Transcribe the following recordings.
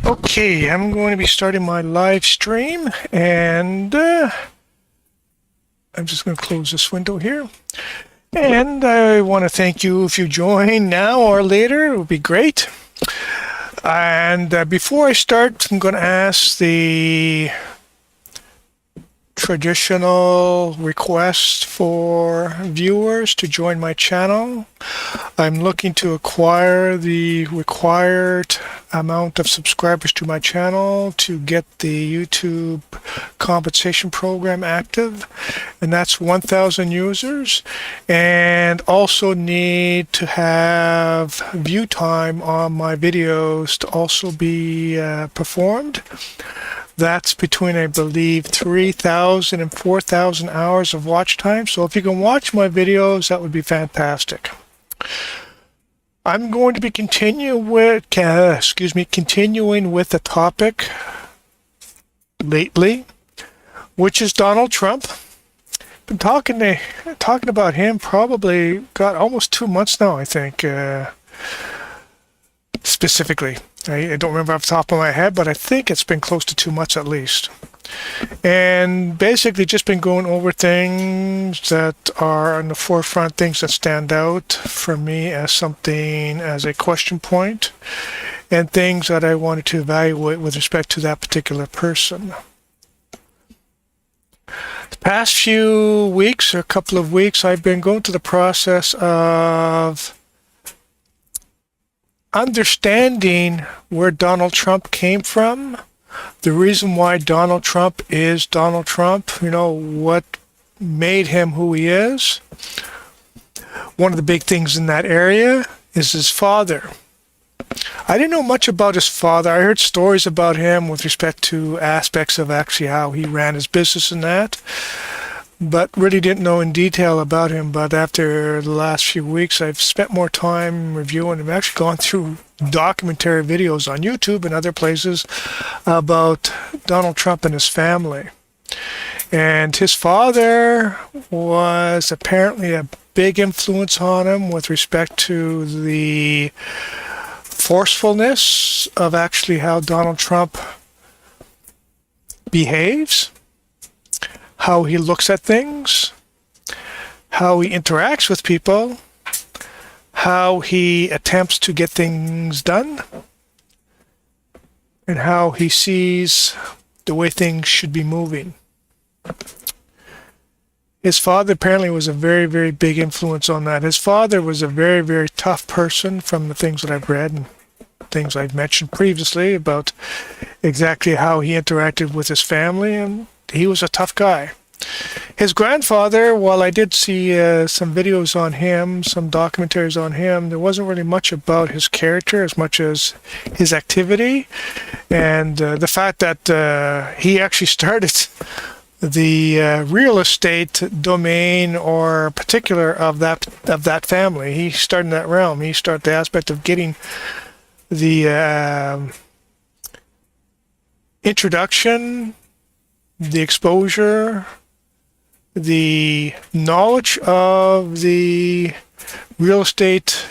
Okay, I'm going to be starting my live stream, and I'm just going to close this window here. And I want to thank you if you join now or later. It would be great. And before I start, I'm going to ask the traditional request for viewers to join my channel. I'm looking to acquire the required amount of subscribers to my channel to get the YouTube compensation program active, and that's 1,000 users, and also need to have view time on my videos to also be performed. That's between, I believe, 3,000 and 4,000 hours of watch time. So if you can watch my videos, that would be fantastic. I'm going to be continuing with the topic lately, which is Donald Trump. Been talking about him probably got almost 2 months now, I think, specifically. I don't remember off the top of my head, but I think it's been close to 2 months at least. And basically just been going over things that are on the forefront, things that stand out for me as something, as a question point, and things that I wanted to evaluate with respect to that particular person. The past few weeks, or a couple of weeks, I've been going through the process of understanding where Donald Trump came from, the reason why Donald Trump is Donald Trump, what made him who he is. One of the big things in that area is his father. I didn't know much about his father. I heard stories about him with respect to aspects of actually how he ran his business and that, but really didn't know in detail about him. But after the last few weeks, I've spent more time reviewing. I've actually gone through documentary videos on YouTube and other places about Donald Trump and his family. And his father was apparently a big influence on him with respect to the forcefulness of actually how Donald Trump behaves, how he looks at things, how he interacts with people, how he attempts to get things done, and how he sees the way things should be moving. His father apparently was a very, very big influence on that. His father was a very, very tough person from the things that I've read and things I've mentioned previously about exactly how he interacted with his family, and he was a tough guy. His grandfather, while I did see some videos on him, some documentaries on him, there wasn't really much about his character as much as his activity, and the fact that he actually started the real estate domain or particular of that family. He started in that realm. He started the aspect of getting the introduction, the exposure, the knowledge of the real estate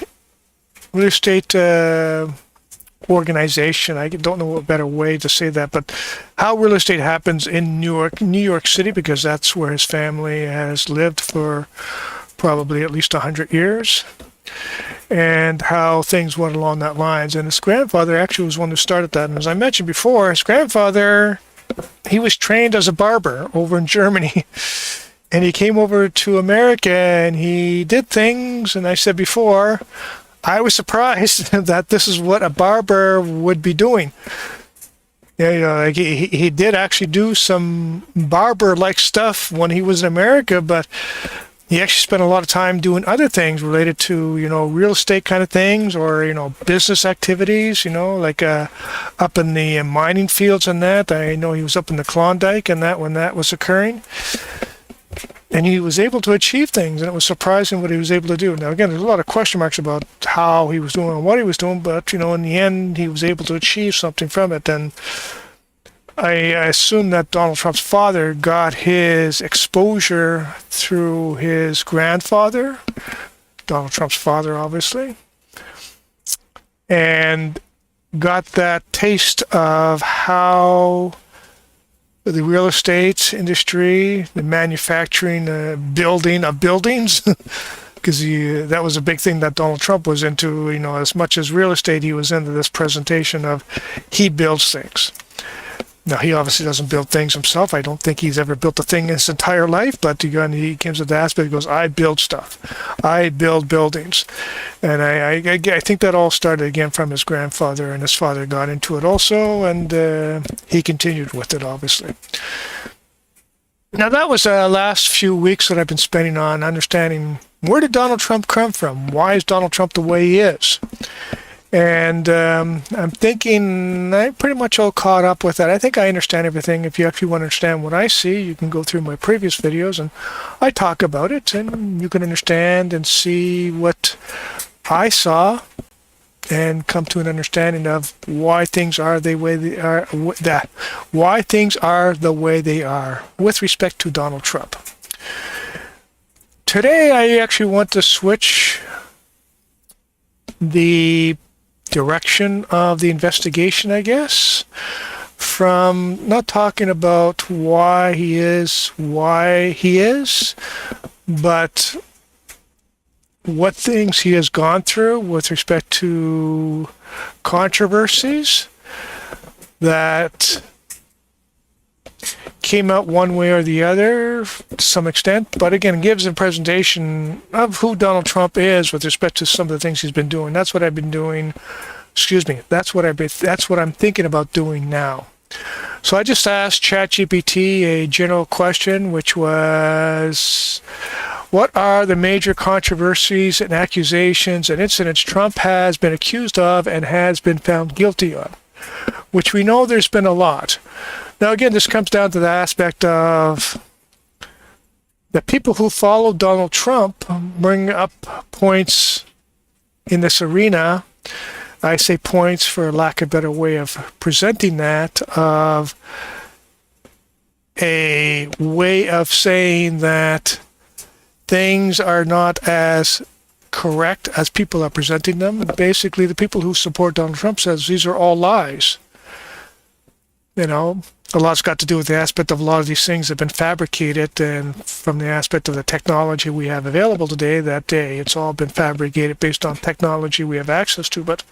organization. I don't know a better way to say that, but how real estate happens in New York City, because that's where his family has lived for probably at least 100 years, and how things went along that lines. And his grandfather actually was one who started that. And as I mentioned before, his grandfather, he was trained as a barber over in Germany. And he came over to America and he did things, and I said before, I was surprised that this is what a barber would be doing. Like he did actually do some barber-like stuff when he was in America, but he actually spent a lot of time doing other things related to, real estate kind of things, or, business activities, like up in the mining fields and that. I know he was up in the Klondike and that when that was occurring. And he was able to achieve things, and it was surprising what he was able to do. Now, again, there's a lot of question marks about how he was doing and what he was doing, but, in the end, he was able to achieve something from it. And I assume that Donald Trump's father got his exposure through his grandfather, Donald Trump's father, obviously. And got that taste of how the real estate industry, the manufacturing, building of buildings, because that was a big thing that Donald Trump was into. As much as real estate, he was into this presentation of he builds things. Now, he obviously doesn't build things himself. I don't think he's ever built a thing in his entire life, but he comes with the aspect, he goes, I build stuff. I build buildings. And I think that all started again from his grandfather, and his father got into it also, and he continued with it, obviously. Now, that was the last few weeks that I've been spending on understanding, where did Donald Trump come from? Why is Donald Trump the way he is? And I'm thinking I'm pretty much all caught up with that. I think I understand everything. If you actually want to understand what I see, you can go through my previous videos, and I talk about it, and you can understand and see what I saw and come to an understanding of why things are the way they are, why things are the way they are with respect to Donald Trump. Today, I actually want to switch the direction of the investigation, I guess, from not talking about why he is, but what things he has gone through with respect to controversies that came out one way or the other to some extent, but again, gives a presentation of who Donald Trump is with respect to some of the things he's been doing. That's what I've been doing. That's what I'm thinking about doing now. So I just asked ChatGPT a general question, which was, what are the major controversies and accusations and incidents Trump has been accused of and has been found guilty of? Which we know there's been a lot. Now, again, this comes down to the aspect of the people who follow Donald Trump bring up points in this arena. I say points for lack of a better way of presenting that, of a way of saying that things are not as correct as people are presenting them. Basically, the people who support Donald Trump says these are all lies. A lot's got to do with the aspect of a lot of these things have been fabricated, and from the aspect of the technology we have available today, that day, it's all been fabricated based on technology we have access to. But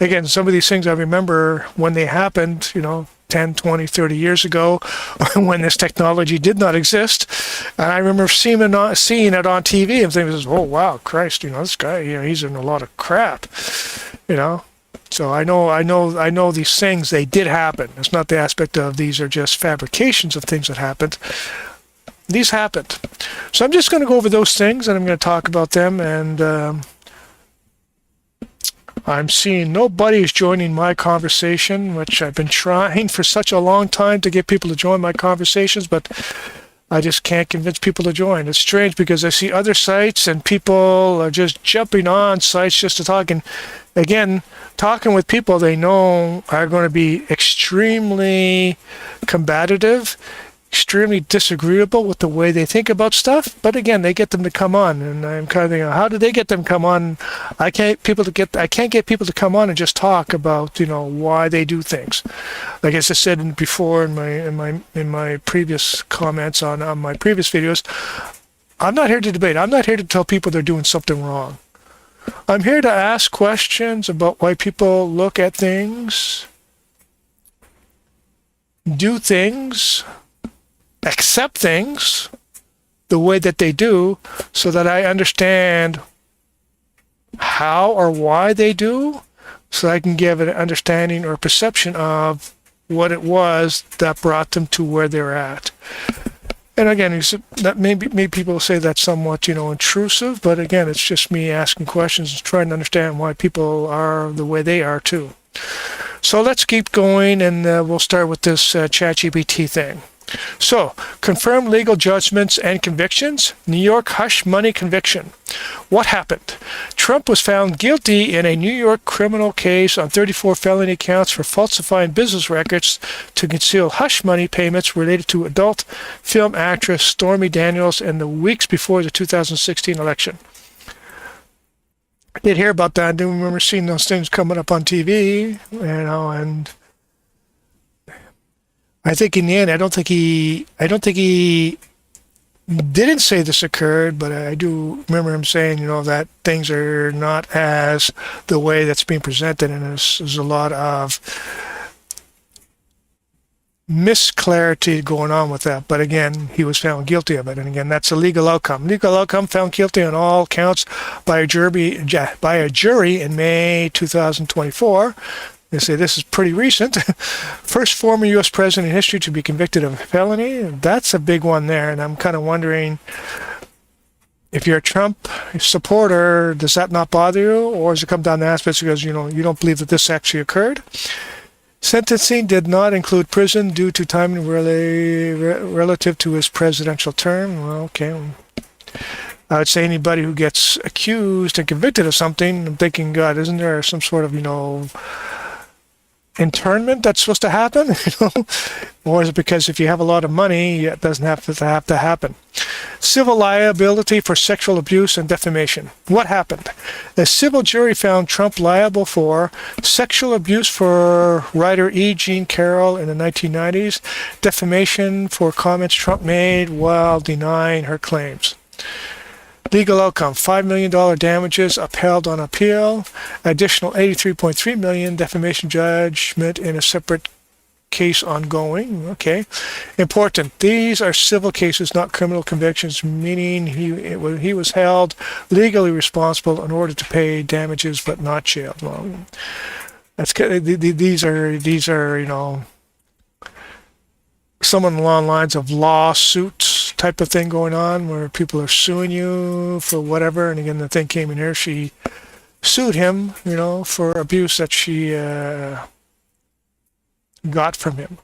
again, some of these things I remember when they happened, 10, 20, 30 years ago, when this technology did not exist. And I remember seeing it on TV and thinking, oh, wow, Christ, this guy, he's in a lot of crap, So I know these things, they did happen. It's not the aspect of these are just fabrications of things that happened. These happened. So I'm just going to go over those things, and I'm going to talk about them. And I'm seeing nobody's joining my conversation, which I've been trying for such a long time to get people to join my conversations, but I just can't convince people to join. It's strange because I see other sites and people are just jumping on sites just to talk. And again, talking with people they know are going to be extremely combative, extremely disagreeable with the way they think about stuff. But again, they get them to come on, and I'm kind of thinking, how do they get them to come on? I can't get people to come on and just talk about why they do things. Like as I said before in my previous comments on my previous videos, I'm not here to debate. I'm not here to tell people they're doing something wrong. I'm here to ask questions about why people look at things, do things, accept things the way that they do, so that I understand how or why they do, so I can give an understanding or perception of what it was that brought them to where they're at. And again, that maybe people say that's somewhat, intrusive, but again, it's just me asking questions and trying to understand why people are the way they are too. So let's keep going, and we'll start with this ChatGPT thing. So, confirmed legal judgments and convictions. New York hush money conviction. What happened? Trump was found guilty in a New York criminal case on 34 felony counts for falsifying business records to conceal hush money payments related to adult film actress Stormy Daniels in the weeks before the 2016 election. I did hear about that. I do remember seeing those things coming up on TV, and I think in the end, I don't think he didn't say this occurred, but I do remember him saying, that things are not as the way that's being presented, and there's a lot of misclarity going on with that. But again, he was found guilty of it, and again, that's a legal outcome. Legal outcome: found guilty on all counts by a jury in May 2024. They say this is pretty recent. First former U.S. president in history to be convicted of a felony. That's a big one there, and I'm kind of wondering, if you're a Trump supporter, does that not bother you, or does it come down to aspects because you don't believe that this actually occurred? Sentencing did not include prison due to timing relative to his presidential term. Well, okay. I would say anybody who gets accused and convicted of something, I'm thinking, God, isn't there some sort of, internment that's supposed to happen? Or is it because if you have a lot of money, it doesn't have to happen? Civil liability for sexual abuse and defamation. What happened? A civil jury found Trump liable for sexual abuse for writer E. Jean Carroll in the 1990s, defamation for comments Trump made while denying her claims. Legal outcome: $5 million damages upheld on appeal. Additional $83.3 million defamation judgment in a separate case ongoing. Okay. Important: these are civil cases, not criminal convictions, meaning he was held legally responsible in order to pay damages, but not jailed. Well, these are someone along the lines of lawsuits type of thing going on, where people are suing you for whatever. And again, the thing came in here, she sued him, for abuse that she got from him.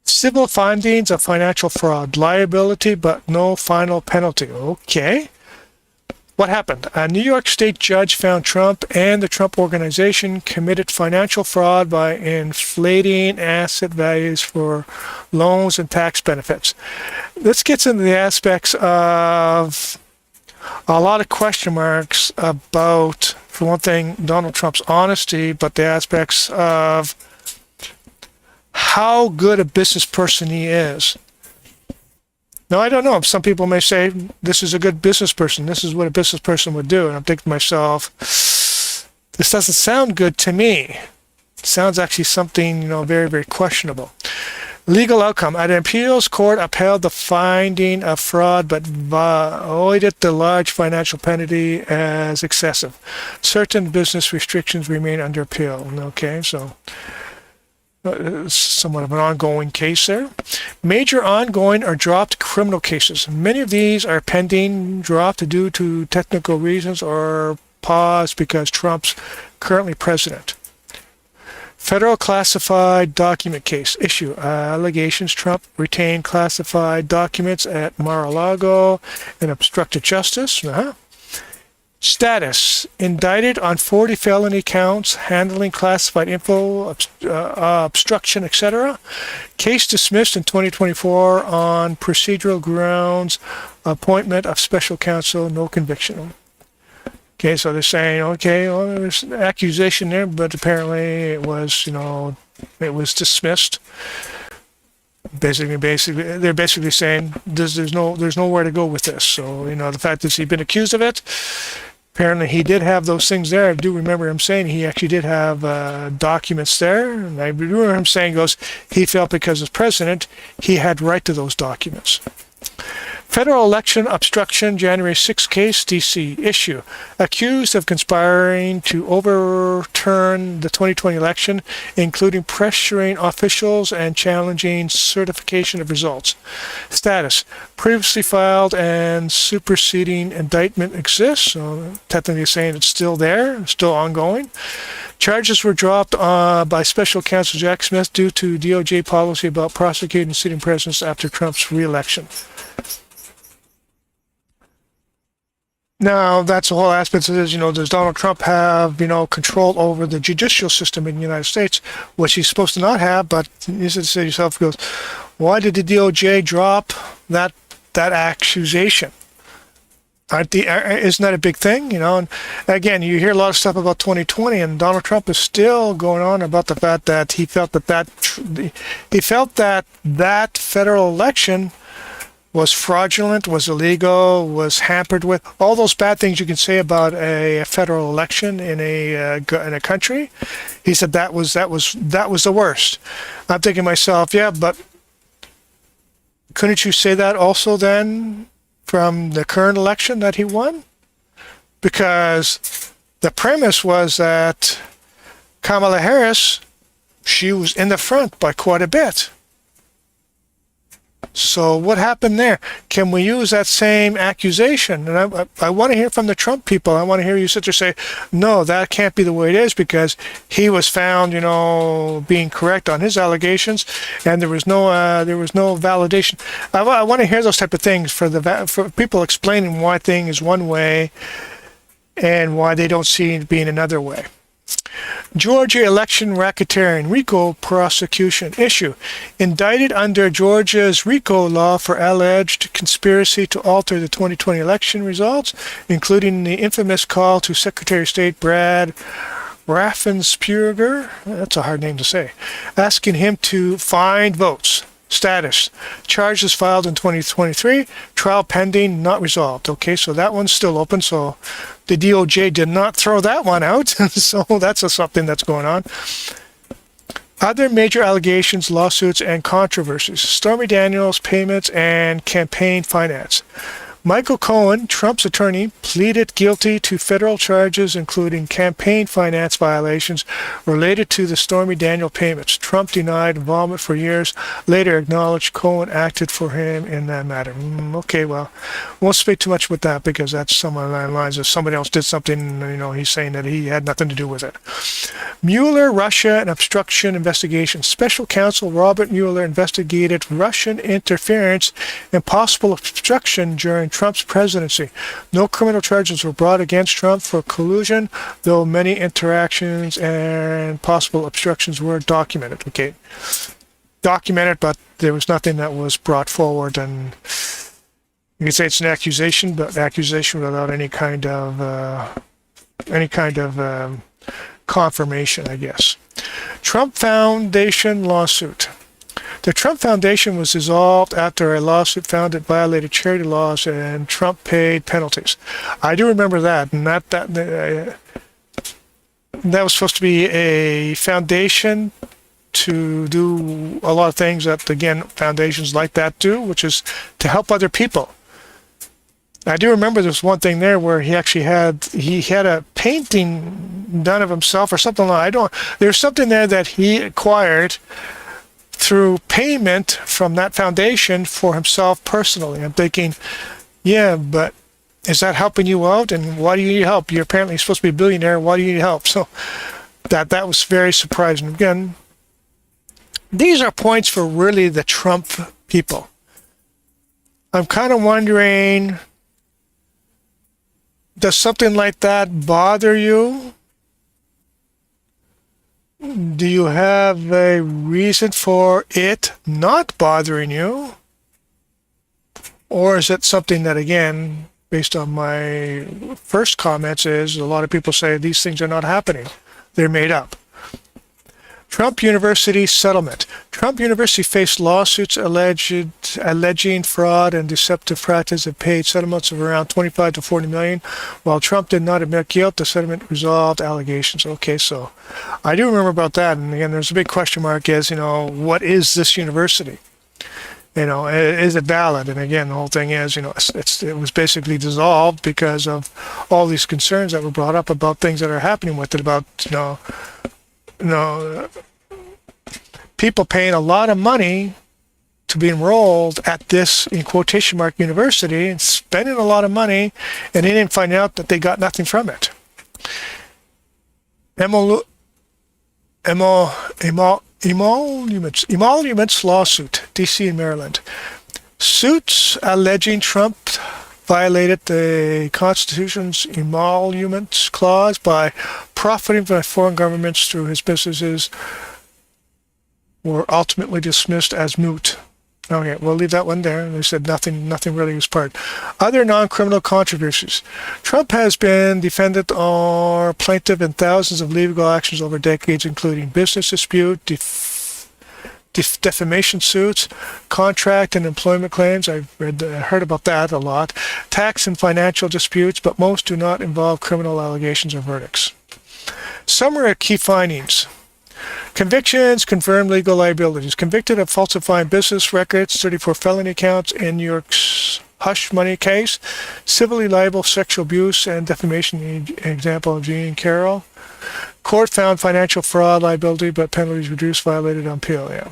Civil findings of financial fraud, liability, but no final penalty. Okay. What happened? A New York State judge found Trump and the Trump Organization committed financial fraud by inflating asset values for loans and tax benefits. This gets into the aspects of a lot of question marks about, for one thing, Donald Trump's honesty, but the aspects of how good a business person he is. Now, I don't know. Some people may say, this is a good business person. This is what a business person would do. And I'm thinking to myself, this doesn't sound good to me. It sounds actually something, very, very questionable. Legal outcome: an appeals court upheld the finding of fraud, but voided the large financial penalty as excessive. Certain business restrictions remain under appeal. Okay, so somewhat of an ongoing case there. Major ongoing or dropped criminal cases. Many of these are pending, dropped due to technical reasons, or paused because Trump's currently president. Federal classified document case issue. Allegations Trump retained classified documents at Mar-a-Lago and obstructed justice. Status: indicted on 40 felony counts, handling classified info, obstruction, etc. Case dismissed in 2024 on procedural grounds. Appointment of special counsel, no conviction. Okay, so they're saying, okay, well, there's an accusation there, but apparently it was, it was dismissed. Basically, they're basically saying there's nowhere to go with this. So, the fact that he's been accused of it, apparently he did have those things there. I do remember him saying he actually did have documents there. And I remember him saying, he felt because as president, he had right to those documents. Federal election obstruction, January 6 case, D.C. issue. Accused of conspiring to overturn the 2020 election, including pressuring officials and challenging certification of results. Status: previously filed and superseding indictment exists. So technically saying it's still there, still ongoing. Charges were dropped by Special Counsel Jack Smith due to DOJ policy about prosecuting sitting presidents after Trump's re-election. Now, that's the whole aspect of this, does Donald Trump have, control over the judicial system in the United States, which he's supposed to not have, but you should say to yourself, why did the DOJ drop that accusation? Isn't that a big thing? And again, you hear a lot of stuff about 2020, and Donald Trump is still going on about the fact that he felt that federal election was fraudulent, was illegal, was hampered with all those bad things you can say about a federal election in a country. He said that was the worst. I'm thinking to myself, yeah, but couldn't you say that also then from the current election that he won? Because the premise was that Kamala Harris, she was in the front by quite a bit. So what happened there? Can we use that same accusation? And I want to hear from the Trump people. I want to hear you sit there say, no, that can't be the way it is because he was found, being correct on his allegations, and there was no validation. I want to hear those type of things for people explaining why thing is one way and why they don't see it being another way. Georgia election racketeering RICO prosecution issue. Indicted under Georgia's RICO law for alleged conspiracy to alter the 2020 election results, including the infamous call to Secretary of State Brad Raffensperger, that's a hard name to say, asking him to find votes. Status. Charges filed in 2023. Trial pending, not resolved. Okay, so that one's still open. So the DOJ did not throw that one out. So that's something that's going on. Other major allegations, lawsuits, and controversies. Stormy Daniels' payments and campaign finance. Michael Cohen, Trump's attorney, pleaded guilty to federal charges including campaign finance violations related to the Stormy Daniels payments. Trump denied involvement for years, later acknowledged Cohen acted for him in that matter. Okay, well, won't speak too much with that because that's some of the lines. If somebody else did something, he's saying that he had nothing to do with it. Mueller, Russia, and obstruction investigation. Special counsel Robert Mueller investigated Russian interference and possible obstruction during Trump's presidency. No criminal charges were brought against Trump for collusion, though many interactions and possible obstructions were documented. Okay, documented, but there was nothing that was brought forward, and you can say it's an accusation, but accusation without any kind of confirmation, I guess. Trump Foundation lawsuit. The Trump Foundation was dissolved after a lawsuit found it violated charity laws and Trump paid penalties. I do remember that, and that was supposed to be a foundation to do a lot of things that, again, foundations like that do, which is to help other people. I do remember there was one thing there where he actually had a painting done of himself or something like that. There's something there that he acquired through payment from that foundation for himself personally. I'm thinking, yeah, but is that helping you out? And why do you need help? You're apparently supposed to be a billionaire. Why do you need help? So that was very surprising. Again, these are points for really the Trump people. I'm kind of wondering, does something like that bother you? Do you have a reason for it not bothering you? Or is it something that, again, based on my first comments, is a lot of people say these things are not happening. They're made up. Trump University settlement. Trump University faced lawsuits alleging fraud and deceptive practice and paid settlements of around 25 to 40 million. While Trump did not admit guilt, the settlement resolved allegations. Okay, so I do remember about that. And again, there's a big question mark is, what is this university? Is it valid? And again, the whole thing is, it was basically dissolved because of all these concerns that were brought up about things that are happening with it, about, people paying a lot of money to be enrolled at this, in quotation mark, university and spending a lot of money, and they didn't find out that they got nothing from it. Emoluments lawsuit, D.C. and Maryland. Suits alleging Trump violated the Constitution's emoluments clause by profiting from foreign governments through his businesses were ultimately dismissed as moot. Okay, we'll leave that one there. They said nothing really was part. Other non-criminal controversies. Trump has been defendant or plaintiff in thousands of legal actions over decades, including business dispute, defamation suits, contract and employment claims. I've heard about that a lot. Tax and financial disputes, but most do not involve criminal allegations or verdicts. Summary of key findings. Convictions, confirmed legal liabilities. Convicted of falsifying business records, 34 felony counts in New York's hush money case. Civilly liable sexual abuse and defamation, example of Jean Carroll. Court found financial fraud liability, but penalties reduced, violated on appeal. Yeah.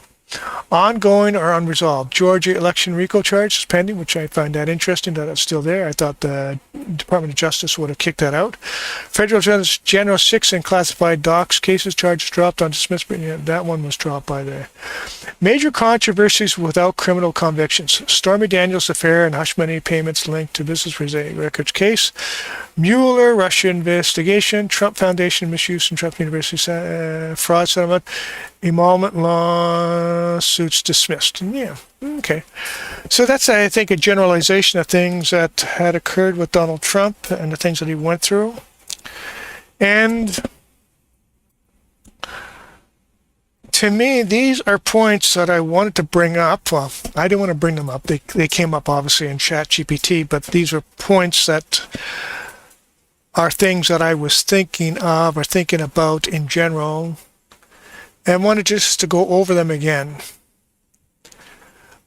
Ongoing or unresolved. Georgia election RICO charge is pending, which I find that interesting that it's still there. I thought the Department of Justice would have kicked that out. Federal General 6 and classified docs cases charges dropped on dismissed, but yeah, that one was dropped by the major controversies without criminal convictions. Stormy Daniels affair and hush money payments linked to business records case. Mueller, Russia investigation, Trump Foundation misuse and Trump University fraud settlement, emolument lawsuits dismissed. Yeah, okay. So that's, I think, a generalization of things that had occurred with Donald Trump and the things that he went through. And to me, these are points that I wanted to bring up. Well, I didn't want to bring them up. They came up, obviously, in ChatGPT, but these are points that are things that I was thinking of or thinking about in general, and wanted just to go over them again.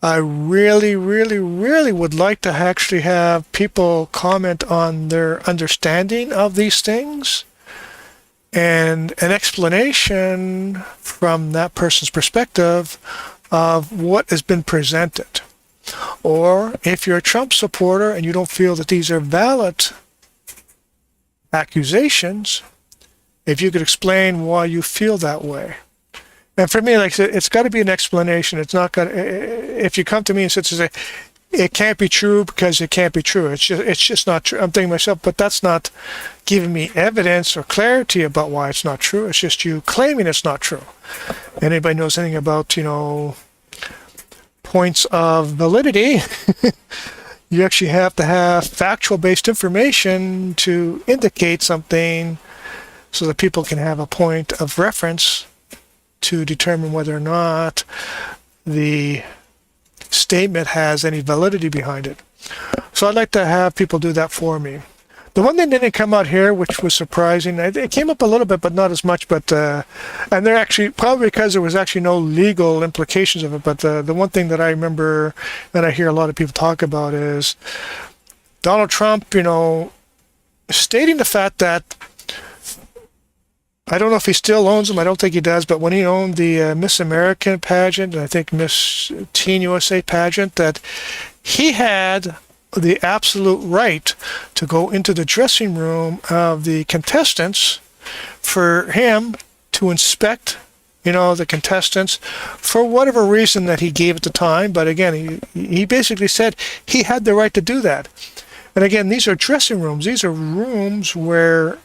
I really would like to actually have people comment on their understanding of these things and an explanation from that person's perspective of what has been presented. Or if you're a Trump supporter and you don't feel that these are valid accusations, if you could explain why you feel that way. And for me, like I said, it's got to be an explanation. It's not got. If you come to me and say it can't be true because it can't be true, it's just not true. I'm thinking to myself, but that's not giving me evidence or clarity about why it's not true. It's just you claiming it's not true. Anybody knows anything about points of validity? You actually have to have factual-based information to indicate something so that people can have a point of reference to determine whether or not the statement has any validity behind it. So I'd like to have people do that for me. The one thing that didn't come out here, which was surprising, it came up a little bit, but not as much, but and they're actually, probably because there was actually no legal implications of it, but the one thing that I remember that I hear a lot of people talk about is Donald Trump, stating the fact that, I don't know if he still owns them, I don't think he does, but when he owned the Miss American pageant, and I think Miss Teen USA pageant, that he had the absolute right to go into the dressing room of the contestants for him to inspect, the contestants for whatever reason that he gave at the time. But again, he basically said he had the right to do that. And again, these are dressing rooms. These are rooms where,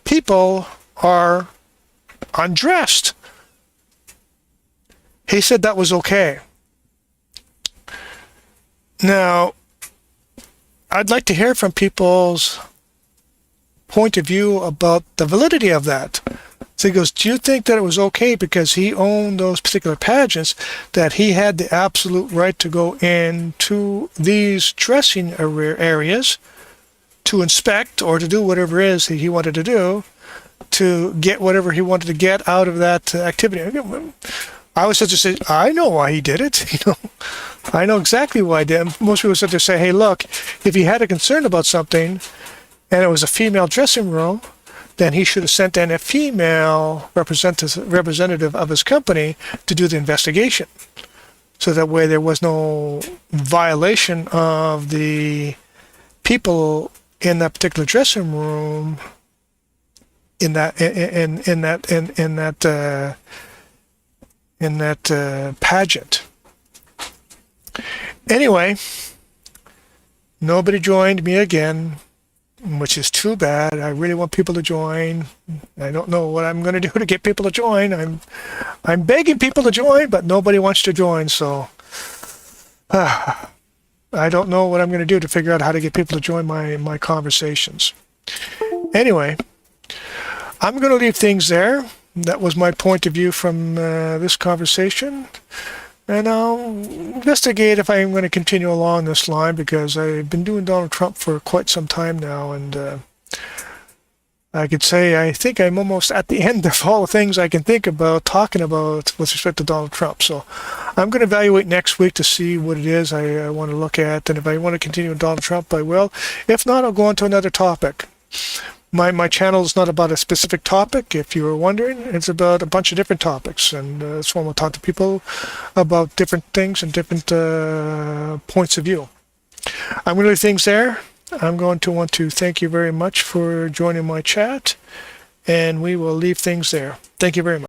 people are undressed. He said that was okay. Now, I'd like to hear from people's point of view about the validity of that. So he goes, do you think that it was okay because he owned those particular pageants, that he had the absolute right to go into these dressing areas to inspect or to do whatever it is that he wanted to do to get whatever he wanted to get out of that activity? I was such to say, I know why he did it. I know exactly why I did. Most people said to say, hey, look, if he had a concern about something and it was a female dressing room, then he should have sent in a female representative of his company to do the investigation. So that way there was no violation of the people in that particular dressing room in that pageant. Anyway, nobody joined me again. which is too bad. I really want people to join. I don't know what I'm going to do to get people to join. I'm begging people to join, but nobody wants to join. So I don't know what I'm going to do to figure out how to get people to join my conversations. Anyway, I'm going to leave things there. That was my point of view from this conversation. And I'll investigate if I'm going to continue along this line, because I've been doing Donald Trump for quite some time now, and I could say I think I'm almost at the end of all the things I can think about talking about with respect to Donald Trump. So I'm going to evaluate next week to see what it is I want to look at, and if I want to continue with Donald Trump, I will. If not, I'll go on to another topic. My channel is not about a specific topic, if you were wondering. It's about a bunch of different topics, and that's why we'll talk to people about different things and different points of view. I'm going to leave things there. I'm going to want to thank you very much for joining my chat, and we will leave things there. Thank you very much.